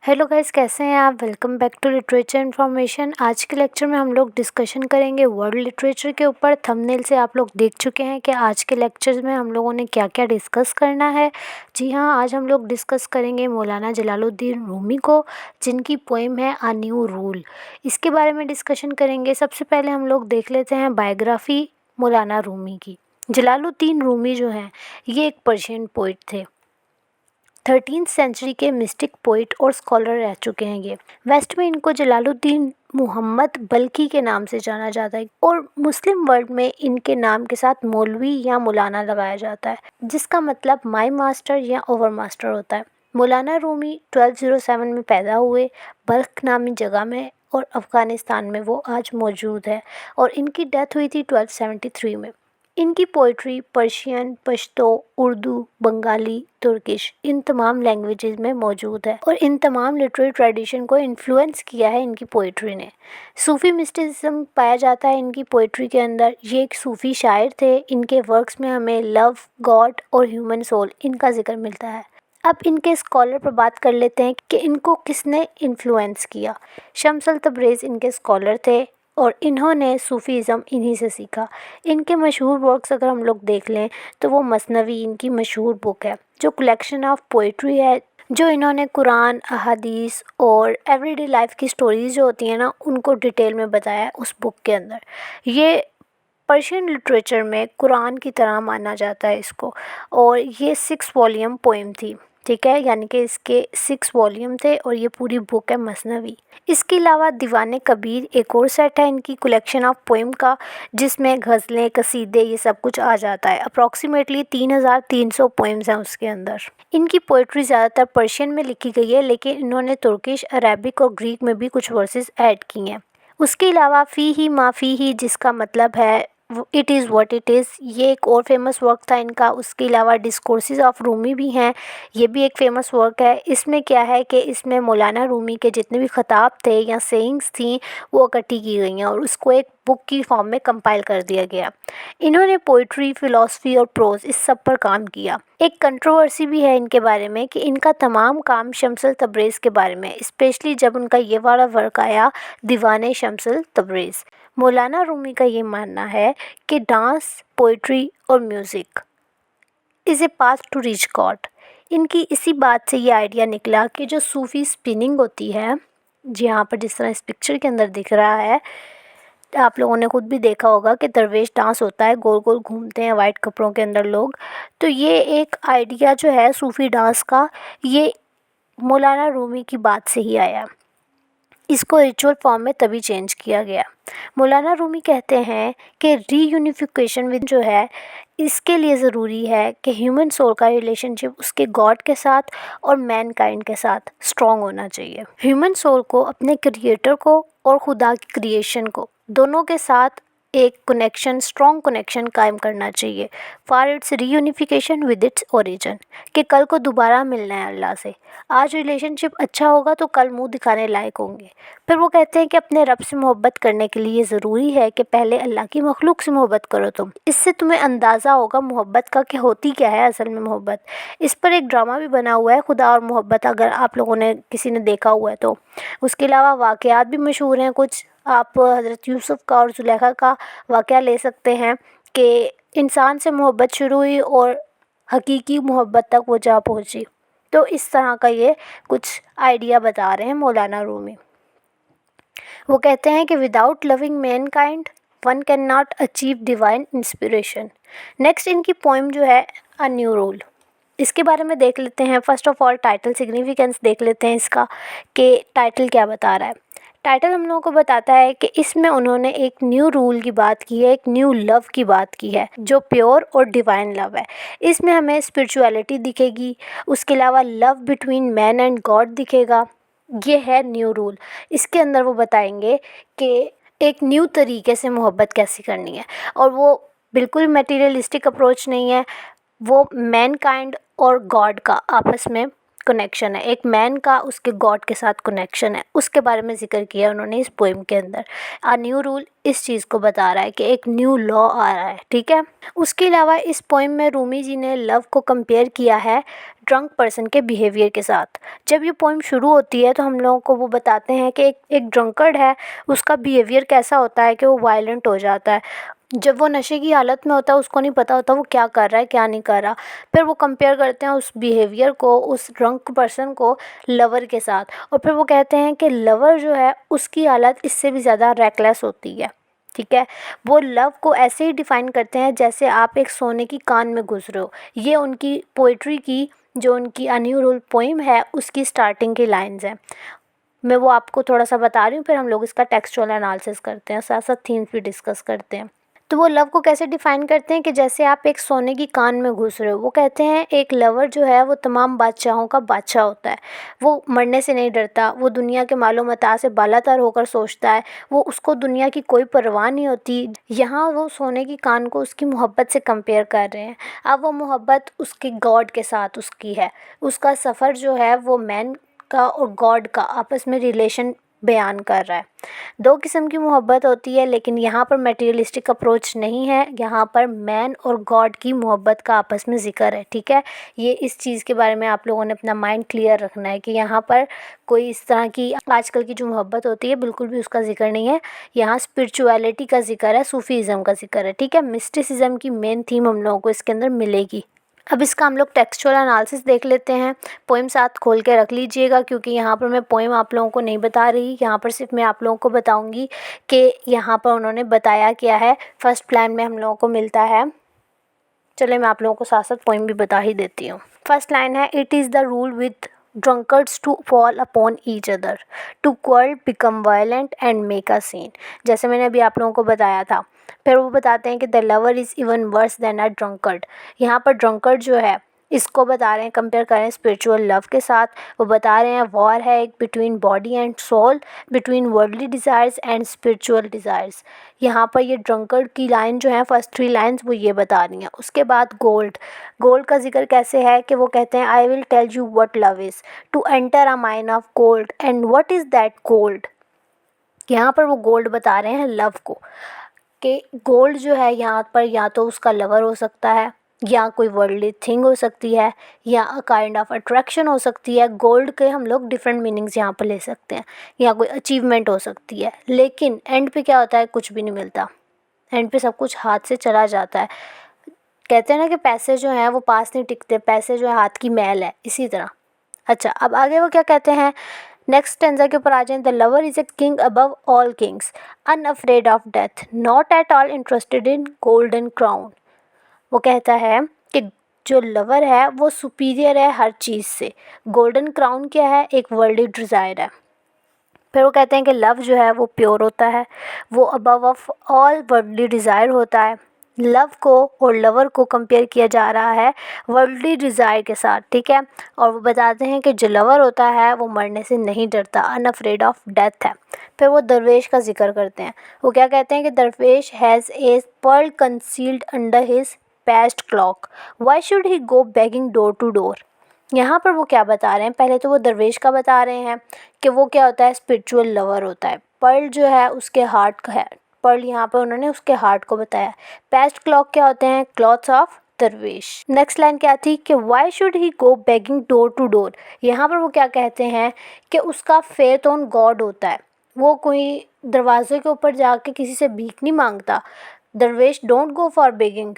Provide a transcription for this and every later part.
Hello guys, कैसे हैं आप। Welcome back to literature information. आज के लेक्चर में हम लोग डिस्कशन करेंगे वर्ल्ड लिटरेचर के ऊपर। थंबनेल से आप लोग देख चुके हैं कि आज के लेक्चर में हम लोगों ने क्या क्या डिस्कस करना है। जी हाँ, आज हम लोग डिस्कस करेंगे मौलाना जलालुद्दीन रूमी को, जिनकी पोएम है अ न्यू रूल। इसके बारे में डिस्कशन करेंगे। सबसे पहले हम लोग देख लेते हैं बायोग्राफी मौलाना रूमी की। जलालुद्दीन रूमी जो हैं, ये एक पर्शियन पोइट थे। 13th सेंचुरी के मिस्टिक पोइट और स्कॉलर रह चुके हैं ये। वेस्ट में इनको जलालुद्दीन मुहम्मद बल्की के नाम से जाना जाता है और मुस्लिम वर्ल्ड में इनके नाम के साथ मौलवी या मौलाना लगाया जाता है, जिसका मतलब माई मास्टर या ओवर मास्टर होता है। मौलाना रूमी 1207 में पैदा हुए बल्ख नामी जगह में और अफ़गानिस्तान में वो आज मौजूद है, और इनकी डेथ हुई थी 1273 में। इनकी poetry Persian, Pashto, Urdu, Bengali, Turkish इन तमाम लैंग्वेजेस में मौजूद है और इन तमाम लिटरेरी ट्रेडिशन को इन्फ्लुएंस किया है इनकी पोइट्री ने। सूफ़ी मिस्टिसिज्म पाया जाता है इनकी पोइट्री के अंदर। ये एक सूफ़ी शायर थे। इनके वर्क्स में हमें लव, गॉड और ह्यूमन सोल इनका जिक्र मिलता है। अब इनके स्कॉलर पर बात कर लेते हैं कि इनको किसने इन्फ्लुएंस किया। शम्स अल तबरेज़ इनके स्कॉलर थे और इन्होंने सूफ़ीज़म इन्हीं से सीखा। इनके मशहूर वर्क्स अगर हम लोग देख लें तो वो मसनवी इनकी मशहूर बुक है, जो कलेक्शन ऑफ पोइट्री है, जो इन्होंने कुरान, अहादीस और एवरीडे लाइफ की स्टोरीज़ जो होती हैं ना, उनको डिटेल में बताया है उस बुक के अंदर। ये पर्शियन लिटरेचर में कुरान की तरह माना जाता है इसको, और ये 6 वॉल्यूम पोएम थी। ठीक है, यानी कि इसके 6 वॉल्यूम थे और ये पूरी बुक है मसनवी। इसके अलावा दीवाने कबीर एक और सेट है इनकी कलेक्शन ऑफ पोएम का, जिसमें गज़लें, कसीदे ये सब कुछ आ जाता है। अप्रॉक्सीमेटली 3300 पोएम्स हैं उसके अंदर। इनकी पोइट्री ज़्यादातर पर्शियन में लिखी गई है, लेकिन इन्होंने तुर्किश, अरेबिक और ग्रीक में भी कुछ वर्सेस ऐड किए हैं। उसके अलावा फ़ी ही माफ़ी ही, जिसका मतलब है it is what it is, ये एक और फेमस वर्क था इनका। उसके अलावा डिस्कोर्सेस ऑफ रूमी भी हैं, ये भी एक फ़ेमस वर्क है। इसमें क्या है कि इसमें मौलाना रूमी के जितने भी ख़ताब थे या सेइंग्स थी, वो इकट्ठी की गई हैं और उसको एक बुक की फॉर्म में कंपाइल कर दिया गया। इन्होंने पोइट्री, फ़िलासफ़ी और प्रोज़ इस सब पर काम किया। एक कंट्रोवर्सी भी है इनके बारे में कि इनका तमाम काम शम्स तबरेज़ के बारे में, स्पेशली जब उनका ये वाला वर्क आया दीवाने शम्स तबरेज़। मौलाना रूमी का ये मानना है कि डांस, पोइट्री और music is a path to reach God. इनकी इसी बात से ये आइडिया निकला कि जो सूफ़ी स्पिनिंग होती है, यहाँ पर जिस तरह इस पिक्चर के अंदर दिख रहा है, आप लोगों ने खुद भी देखा होगा कि दरवेश डांस होता है, गोल गोल घूमते हैं वाइट कपड़ों के अंदर लोग। तो ये एक आइडिया जो है सूफ़ी डांस का, ये मौलाना रूमी की बात से ही आया। इसको रिचुअल फॉर्म में तभी चेंज किया गया। मौलाना रूमी कहते हैं कि रीयूनिफिकेशन विद जो है, इसके लिए ज़रूरी है कि ह्यूमन सोल का रिलेशनशिप उसके गॉड के साथ और मैन काइंड के साथ स्ट्रॉन्ग होना चाहिए। ह्यूमन सोल को अपने क्रिएटर को और खुदा की क्रिएशन को दोनों के साथ एक कनेक्शन, स्ट्रॉन्ग कनेक्शन कायम करना चाहिए for its reunification with its origin, कि कल को दोबारा मिलना है अल्लाह से। आज रिलेशनशिप अच्छा होगा तो कल मुंह दिखाने लायक होंगे। फिर वो कहते हैं कि अपने रब से मोहब्बत करने के लिए ज़रूरी है कि पहले अल्लाह की मखलूक से मोहब्बत करो तुम। इससे तुम्हें अंदाज़ा होगा मोहब्बत का कि होती क्या है असल में मोहब्बत। इस पर एक ड्रामा भी बना हुआ है, खुदा और मोहब्बत, अगर आप लोगों ने किसी ने देखा हुआ है तो। उसके अलावा वाक़यात भी मशहूर हैं कुछ। आप हज़रत यूसुफ़ का और ज़ुलेखा का वाक़या ले सकते हैं कि इंसान से मोहब्बत शुरू हुई और हकीकी मोहब्बत तक वो जा पहुँची। तो इस तरह का ये कुछ आइडिया बता रहे हैं मौलाना रूमी। वो कहते हैं कि without loving man kind one can not achieve divine inspiration. Next इनकी पोइम जो है अ न्यू रूल, इसके बारे में देख लेते हैं। First of all title significance देख लेते हैं इसका, कि टाइटल क्या बता रहा है। टाइटल हम लोगों को बताता है कि इसमें उन्होंने एक न्यू रूल की बात की है, एक न्यू लव की बात की है, जो प्योर और डिवाइन लव है। इसमें हमें स्पिरिचुअलिटी दिखेगी, उसके अलावा love between man and God दिखेगा। ये है न्यू रूल। इसके अंदर वो बताएंगे कि एक न्यू तरीके से मोहब्बत कैसे करनी है, और वो बिल्कुल मटेरियलिस्टिक अप्रोच नहीं है। वो मैन काइंड और गॉड का आपस में कनेक्शन है, एक मैन का उसके गॉड के साथ कनेक्शन है, उसके बारे में ज़िक्र किया उन्होंने इस पोएम के अंदर। अ न्यू रूल इस चीज़ को बता रहा है कि एक न्यू लॉ आ रहा है, ठीक है। उसके अलावा इस पोएम में रूमी जी ने लव को कंपेयर किया है ड्रंक पर्सन के बिहेवियर के साथ। जब ये पोएम शुरू होती है तो हम लोगों को वो बताते हैं कि एक ड्रंकर्ड है, उसका बिहेवियर कैसा होता है कि वो वायलेंट हो जाता है। जब वो नशे की हालत में होता है उसको नहीं पता होता वो क्या कर रहा है क्या नहीं कर रहा। फिर वो कंपेयर करते हैं उस बिहेवियर को, उस ड्रंक पर्सन को लवर के साथ, और फिर वो कहते हैं कि लवर जो है उसकी हालत इससे भी ज़्यादा रेकलेस होती है, ठीक है। वो लव को ऐसे ही डिफ़ाइन करते हैं जैसे आप एक सोने की कान में घुस रहे हो। ये उनकी पोइट्री की, जो उनकी अ न्यू रूल पोइम है, उसकी स्टार्टिंग की लाइन्स हैं। मैं वो आपको थोड़ा सा बता रही हूँ, फिर हम लोग इसका टेक्सचुअल एनालिसिस करते हैं, साथ साथ थीम्स भी डिस्कस करते हैं। तो वो लव को कैसे डिफ़ाइन करते हैं कि जैसे आप एक सोने की कान में घुस रहे हो। वो कहते हैं एक लवर जो है वो तमाम बादशाहों का बादशाह होता है। वो मरने से नहीं डरता, वो दुनिया के मालो मता से बालातर होकर सोचता है, वो उसको दुनिया की कोई परवाह नहीं होती। यहाँ वो सोने की कान को उसकी मोहब्बत से कंपेयर कर रहे हैं। अब वो मोहब्बत उसके गॉड के साथ उसकी है। उसका सफ़र जो है वो मैन का और गॉड का आपस में रिलेशन बयान कर रहा है। दो किस्म की मोहब्बत होती है, लेकिन यहाँ पर मटेरियलिस्टिक अप्रोच नहीं है, यहाँ पर मैन और गॉड की मोहब्बत का आपस में ज़िक्र है, ठीक है। ये इस चीज़ के बारे में आप लोगों ने अपना माइंड क्लियर रखना है कि यहाँ पर कोई इस तरह की आजकल की जो मोहब्बत होती है बिल्कुल भी उसका ज़िक्र नहीं है। यहाँ स्पिरिचुअलिटी का ज़िक्र है, सूफीज़म का ज़िक्र है, ठीक है। मिस्टिसिज्म की मेन थीम हम लोगों को इसके अंदर मिलेगी। अब इसका हम लोग टेक्सचुअल एनालिसिस देख लेते हैं। पोएम साथ खोल के रख लीजिएगा, क्योंकि यहाँ पर मैं पोएम आप लोगों को नहीं बता रही, यहाँ पर सिर्फ मैं आप लोगों को बताऊँगी कि यहाँ पर उन्होंने बताया क्या है। फर्स्ट लाइन में हम लोगों को मिलता है, चलिए मैं आप लोगों को साथ साथ पोएम भी बता ही देती हूँ। फर्स्ट लाइन है, it is the rule with drunkards to fall upon each other, to quarrel, become violent and make a scene। जैसे मैंने अभी आप लोगों को बताया था। फिर वो बताते हैं कि the lover is even worse than a drunkard. यहाँ पर ड्रंकर्ड जो है इसको बता रहे हैं, कंपेयर कर रहे हैं स्पिरिचुअल लव के साथ। वो बता रहे हैं वॉर है एक between body and soul, between worldly desires and spiritual desires. यहाँ पर ये ड्रंकर्ड की लाइन जो है, फर्स्ट 3 लाइन्स वो ये बता रही हैं। उसके बाद गोल्ड का जिक्र कैसे है कि वो कहते हैं I will tell you what love is, to enter a mine of gold and what is that gold. यहाँ पर वो गोल्ड बता रहे हैं लव को, कि गोल्ड जो है यहाँ पर या तो उसका लवर हो सकता है, या कोई वर्ल्डली थिंग हो सकती है, या अ काइंड ऑफ अट्रैक्शन हो सकती है। गोल्ड के हम लोग डिफरेंट मीनिंग्स यहाँ पर ले सकते हैं, या कोई अचीवमेंट हो सकती है। लेकिन एंड पे क्या होता है, कुछ भी नहीं मिलता। एंड पे सब कुछ हाथ से चला जाता है। कहते हैं ना कि पैसे जो हैं वो पास नहीं टिकते, पैसे जो है हाथ की मैल है, इसी तरह। अच्छा, अब आगे वो क्या कहते हैं, नेक्स्ट स्टेंजा के ऊपर आ जाएं। The lover is a king above all Kings, unafraid of death, not at all interested in golden crown. वो कहता है कि जो लवर है वो सुपीरियर है हर चीज़ से। गोल्डन क्राउन क्या है, एक वर्ल्डली डिज़ायर है। फिर वो कहते हैं कि लव जो है वो प्योर होता है, वो above of all worldly desire होता है। लव को और लवर को कंपेयर किया जा रहा है वर्ल्डली डिज़ायर के साथ, ठीक है। और वो बताते हैं कि जो लवर होता है वो मरने से नहीं डरता, अनअफ्रेड ऑफ डेथ है। फिर वो दरवेश का जिक्र करते हैं। वो क्या कहते हैं कि दरवेश has a pearl concealed under his paste cloak, why should he go begging door to door. यहाँ पर वो क्या बता रहे हैं, पहले तो वो दरवेश का बता रहे हैं कि वो क्या होता है, स्पिरिचुअल लवर होता है। पर्ल जो है उसके हार्ट का है, पर्ल यहाँ पर उन्होंने उसके हार्ट को बताया। पेस्ट क्लॉक क्या होते हैं, क्लॉथ्स ऑफ दरवेश। नेक्स्ट लाइन क्या थी कि why should he go begging door to door. यहाँ पर वो क्या कहते हैं कि उसका फेथ ऑन गॉड होता है, वो कोई दरवाजे के ऊपर जाके किसी से भीख नहीं मांगता। दरवेश don't go for begging,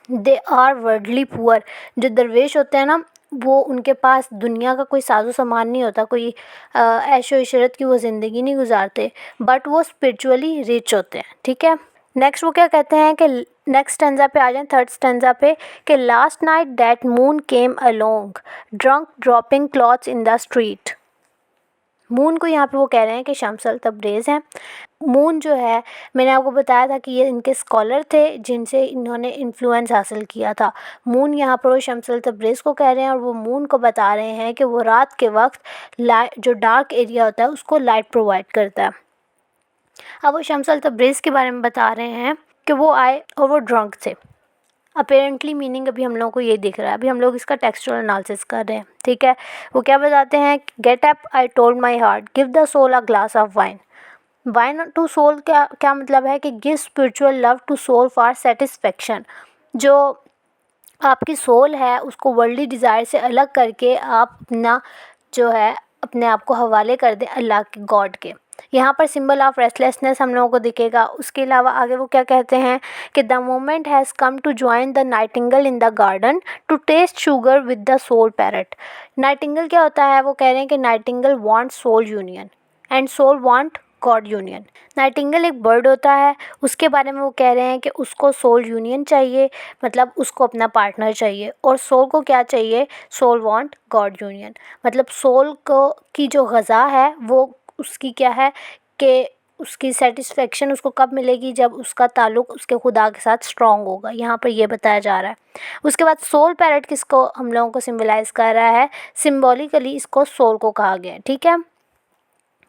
they are worldly poor. जो दरवेश होते हैं ना, वो उनके पास दुनिया का कोई साजो सामान नहीं होता, कोई ऐशो इशरत की वो ज़िंदगी नहीं गुजारते, बट वो स्पिरिचुअली रिच होते हैं, ठीक है। नेक्स्ट वो क्या कहते हैं कि नेक्स्ट स्टेंजा पे आ जाएं, थर्ड स्टेंजा पे, कि last night that moon came along, drunk dropping clothes in the street. Moon को यहाँ पे वो कह रहे हैं कि शम्सल तब्रेज़ हैं। मून जो है, मैंने आपको बताया था कि ये इनके स्कॉलर थे जिनसे इन्होंने इन्फ्लुएंस हासिल किया था। मून यहाँ पर वो शम्सल तब्रेज़ को कह रहे हैं, और वो मून को बता रहे हैं कि वो रात के वक्त लाइट, जो डार्क एरिया होता है उसको लाइट प्रोवाइड करता है। अब वो शम्सल तब्रेज़ के बारे में बता रहे हैं कि वो आए और वो ड्रंक थे। अपेरेंटली मीनिंग अभी हम लोगों को ये दिख रहा है। अभी हम लोग इसका टेक्सचुअल एनालिसिस कर रहे हैं, ठीक है। वो क्या बताते हैं, get up I told my heart give the soul a glass of wine. Wine to soul क्या क्या मतलब है कि give spiritual love to soul for satisfaction. जो आपकी सोल है उसको वर्ल्डली डिज़ायर से अलग करके आप अपना जो है अपने आप को हवाले कर दें अल्लाह के, गॉड के। यहाँ पर सिंबल ऑफ रेस्टलेसनेस हम लोगों को दिखेगा। उसके अलावा आगे वो क्या कहते हैं कि the moment has come to join the nightingale in the garden to taste sugar with the soul parrot. Nightingale क्या होता है, वो कह रहे हैं कि nightingale want soul union and soul want God union. Nightingale एक बर्ड होता है, उसके बारे में वो कह रहे हैं कि उसको सोल यूनियन चाहिए, मतलब उसको अपना पार्टनर चाहिए। और सोल को क्या चाहिए, सोल वांट गॉड यूनियन। मतलब सोल को की जो ग़ज़ा है वो उसकी क्या है कि उसकी सेटिस्फेक्शन उसको कब मिलेगी, जब उसका ताल्लुक़ उसके खुदा के साथ स्ट्रॉन्ग होगा। यहाँ पर ये बताया जा रहा है। उसके बाद सोल पैरट किसको हम लोगों को सिम्बलाइज़ कर रहा है, सिम्बॉलिकली इसको सोल को कहा गया है, ठीक है।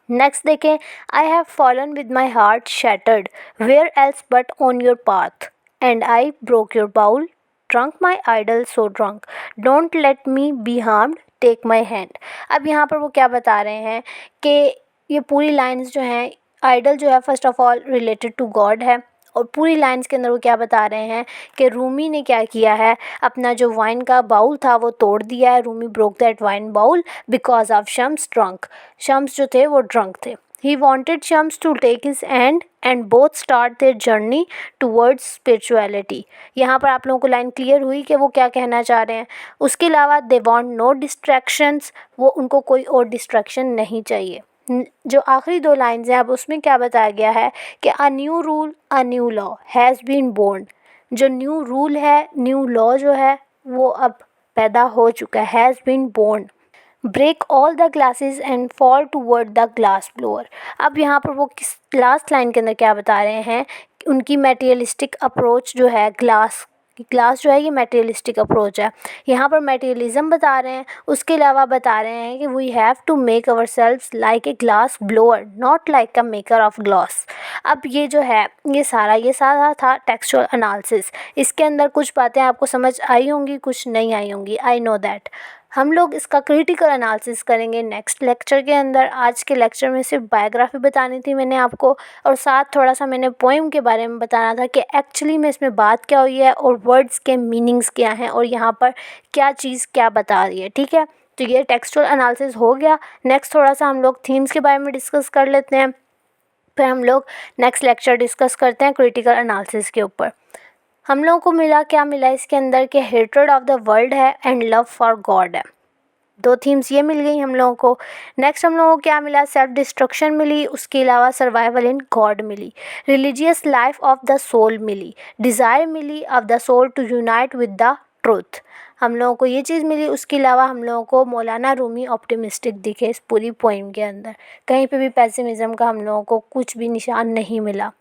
नेक्स्ट देखें, I have fallen with my heart shattered where else but on your path and I broke your bowl drunk my idol so drunk don't let me be harmed take my hand. अब यहाँ पर वो क्या बता रहे हैं कि ये पूरी लाइन्स जो हैं, आइडल जो है first of all related to God है। और पूरी लाइन्स के अंदर वो क्या बता रहे हैं कि रूमी ने क्या किया है, अपना जो वाइन का बाउल था वो तोड़ दिया है। Rumi broke that wine bowl because of Shams drunk. Shams जो थे वो ड्रंक थे। He wanted Shams to take his and and both start their journey towards spirituality. यहाँ पर आप लोगों को लाइन क्लियर हुई कि वो क्या कहना चाह रहे हैं। उसके अलावा दे वॉन्ट नो डिस्ट्रैक्शंस, वो उनको कोई और डिस्ट्रैक्शन नहीं चाहिए। जो आखिरी दो लाइन्स हैं अब उसमें क्या बताया गया है कि a new rule a new law has been born. जो न्यू रूल है, न्यू लॉ जो है वो अब पैदा हो चुका है, has been born. Break all the glasses and fall toward the glass blower. अब यहाँ पर वो किस लास्ट लाइन के अंदर क्या बता रहे हैं, उनकी मटेरियलिस्टिक अप्रोच जो है, ग्लास जो है ये मटेरियलिस्टिक अप्रोच है। यहाँ पर मटेरियलिज्म बता रहे हैं। उसके अलावा बता रहे हैं कि we have to make ourselves like a glass blower not like a maker of glass. अब ये जो है ये सारा था टेक्सचुअल एनालिसिस। इसके अंदर कुछ बातें आपको समझ आई होंगी, कुछ नहीं आई होंगी, आई नो दैट। हम लोग इसका क्रिटिकल एनालिसिस करेंगे नेक्स्ट लेक्चर के अंदर। आज के लेक्चर में सिर्फ बायोग्राफी बतानी थी मैंने आपको, और साथ थोड़ा सा मैंने पोएम के बारे में बताना था कि एक्चुअली में इसमें बात क्या हुई है और वर्ड्स के मीनिंग्स क्या हैं और यहाँ पर क्या चीज़ क्या बता रही है, ठीक है। तो ये टेक्सचुअल एनालिसिस हो गया। नेक्स्ट थोड़ा सा हम लोग थीम्स के बारे में डिस्कस कर लेते हैं, फिर हम लोग नेक्स्ट लेक्चर डिस्कस करते हैं क्रिटिकल एनालिसिस के ऊपर। हम लोगों को मिला क्या मिला इसके अंदर कि हेट्रेड ऑफ द वर्ल्ड है एंड लव फॉर गॉड है। दो थीम्स ये मिल गई हम लोगों को। नेक्स्ट हम लोगों को क्या मिला, सेल्फ डिस्ट्रक्शन मिली, उसके अलावा सर्वाइवल इन गॉड मिली, religious life of the soul मिली, डिज़ायर मिली of the soul to unite with the truth. हम लोगों को ये चीज़ मिली। उसके अलावा हम लोगों को मौलाना रूमी ऑप्टिमिस्टिक दिखे इस पूरी पोइम के अंदर। कहीं पे भी पेसिमिज्म का हम लोगों को कुछ भी निशान नहीं मिला।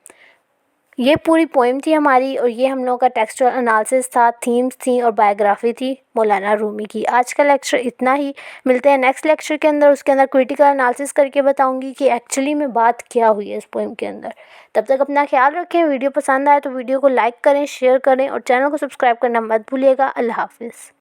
ये पूरी पोएम थी हमारी और ये हम लोगों का टेक्सचुअल एनालिसिस था, थीम्स थी और बायोग्राफी थी मौलाना रूमी की। आज का लेक्चर इतना ही। मिलते हैं नेक्स्ट लेक्चर के अंदर। उसके अंदर क्रिटिकल एनालिसिस करके बताऊंगी कि एक्चुअली में बात क्या हुई है इस पोएम के अंदर। तब तक अपना ख्याल रखें। वीडियो पसंद आए तो वीडियो को लाइक करें, शेयर करें और चैनल को सब्सक्राइब करना मत भूलिएगा। अल्लाह हाफिज़।